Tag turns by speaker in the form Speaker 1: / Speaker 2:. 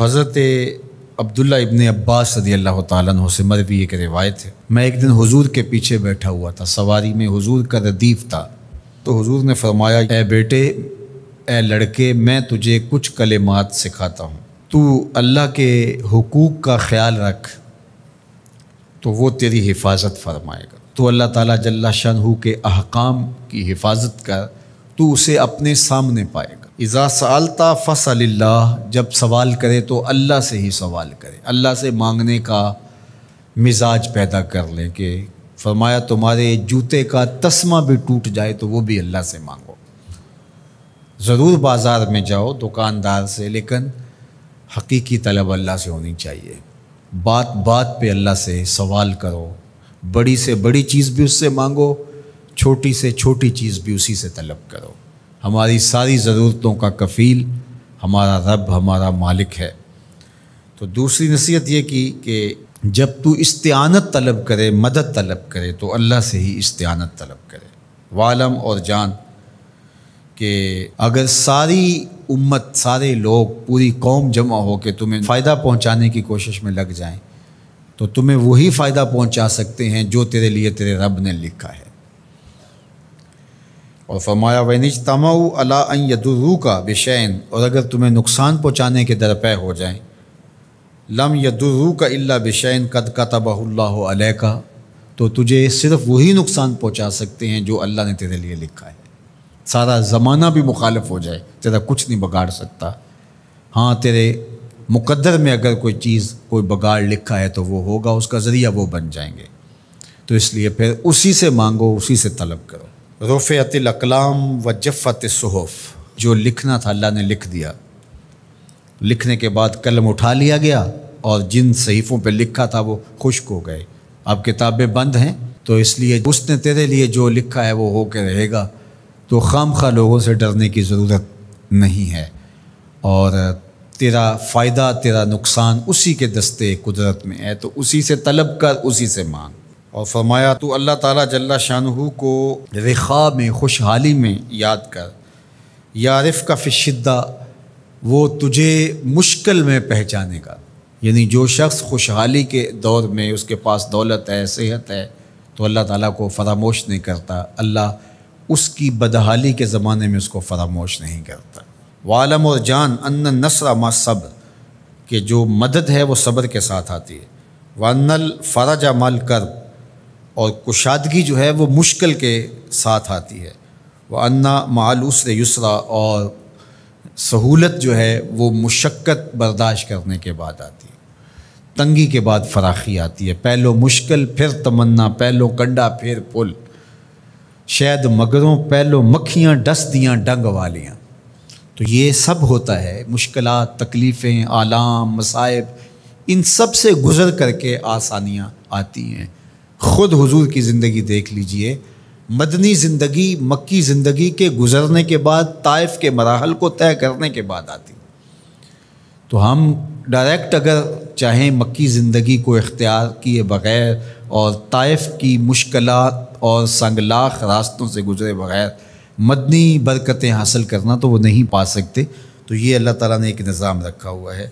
Speaker 1: حضرت عبداللہ ابن عباس رضی اللہ تعالیٰ عنہ سے مروی ایک روایت ہے، میں ایک دن حضور کے پیچھے بیٹھا ہوا تھا، سواری میں حضور کا ردیف تھا، تو حضور نے فرمایا، اے بیٹے، اے لڑکے، میں تجھے کچھ کلمات سکھاتا ہوں، تو اللہ کے حقوق کا خیال رکھ تو وہ تیری حفاظت فرمائے گا۔ تو اللہ تعالیٰ جل شانہ کے احکام کی حفاظت کر، تو اسے اپنے سامنے پائے گا۔ اذا سألت فاسأل اللہ، جب سوال کرے تو اللہ سے ہی سوال کرے، اللہ سے مانگنے کا مزاج پیدا کر لیں کہ فرمایا تمہارے جوتے کا تسمہ بھی ٹوٹ جائے تو وہ بھی اللہ سے مانگو۔ ضرور بازار میں جاؤ دکاندار سے، لیکن حقیقی طلب اللہ سے ہونی چاہیے۔ بات بات پہ اللہ سے سوال کرو، بڑی سے بڑی چیز بھی اس سے مانگو، چھوٹی سے چھوٹی چیز بھی اسی سے طلب کرو۔ ہماری ساری ضرورتوں کا کفیل ہمارا رب، ہمارا مالک ہے۔ تو دوسری نصیحت یہ کی کہ جب تو استعانت طلب کرے، مدد طلب کرے، تو اللہ سے ہی استعانت طلب کرے۔ وعلم، اور جان کہ اگر ساری امت، سارے لوگ، پوری قوم جمع ہو کے تمہیں فائدہ پہنچانے کی کوشش میں لگ جائیں تو تمہیں وہی فائدہ پہنچا سکتے ہیں جو تیرے لیے تیرے رب نے لکھا ہے۔ اور فرمایا وَإِنِ اجْتَمَعُوا عَلَىٰ أَن يَضُرُّوكَ بِشَيْءٍ، اور اگر تمہیں نقصان پہنچانے کے درپے ہو جائیں، لَمْ يَضُرُّوكَ إِلَّا بِشَيْءٍ قَدْ كَتَبَهُ اللَّهُ عَلَيْكَ، تو تجھے صرف وہی نقصان پہنچا سکتے ہیں جو اللہ نے تیرے لیے لکھا ہے۔ سارا زمانہ بھی مخالف ہو جائے، تیرا کچھ نہیں بگاڑ سکتا۔ ہاں، تیرے مقدر میں اگر کوئی چیز، کوئی بگاڑ لکھا ہے تو وہ ہوگا، اس کا ذریعہ وہ بن جائیں گے۔ تو اس لیے پھر اسی سے مانگو، اسی سے طلب کرو۔ رفعت الاقلام وجفت الصحف، جو لکھنا تھا اللہ نے لکھ دیا، لکھنے کے بعد قلم اٹھا لیا گیا اور جن صحیفوں پہ لکھا تھا وہ خشک ہو گئے، اب کتابیں بند ہیں۔ تو اس لیے اس نے تیرے لیے جو لکھا ہے وہ ہو کے رہے گا، تو خام خواہ لوگوں سے ڈرنے کی ضرورت نہیں ہے، اور تیرا فائدہ، تیرا نقصان اسی کے دستے قدرت میں ہے، تو اسی سے طلب کر، اسی سے مانگ۔ اور فرمایا تو اللہ تعالیٰ جل شانہ کو رخاء میں، خوشحالی میں یاد کر، یعرفک فی الشدہ، وہ تجھے مشکل میں پہچانے گا۔ یعنی جو شخص خوشحالی کے دور میں اس کے پاس دولت ہے، صحت ہے، تو اللہ تعالیٰ کو فراموش نہیں کرتا، اللہ اس کی بدحالی کے زمانے میں اس کو فراموش نہیں کرتا۔ وعلم، اور جان، ان النصر مع الصبر، کہ جو مدد ہے وہ صبر کے ساتھ آتی ہے۔ وان الفرج مع الکرب، اور کشادگی جو ہے وہ مشکل کے ساتھ آتی ہے۔ وان مع العسر یسرا، اور سہولت جو ہے وہ مشقت برداشت کرنے کے بعد آتی ہے، تنگی کے بعد فراخی آتی ہے۔ پہلو مشکل پھر تمنا، پہلو کنڈا پھر پل، شاید مگروں پہلو مکھیاں ڈس دیاں ڈنگ والیاں۔ تو یہ سب ہوتا ہے، مشکلات، تکلیفیں، آلام، مصائب، ان سب سے گزر کر کے آسانیاں آتی ہیں۔ خود حضور کی زندگی دیکھ لیجئے، مدنی زندگی مکی زندگی کے گزرنے کے بعد، طائف کے مراحل کو طے کرنے کے بعد آتی۔ تو ہم ڈائریکٹ اگر چاہیں مکی زندگی کو اختیار کیے بغیر اور طائف کی مشکلات اور سنگلاخ راستوں سے گزرے بغیر مدنی برکتیں حاصل کرنا، تو وہ نہیں پا سکتے۔ تو یہ اللہ تعالیٰ نے ایک نظام رکھا ہوا ہے۔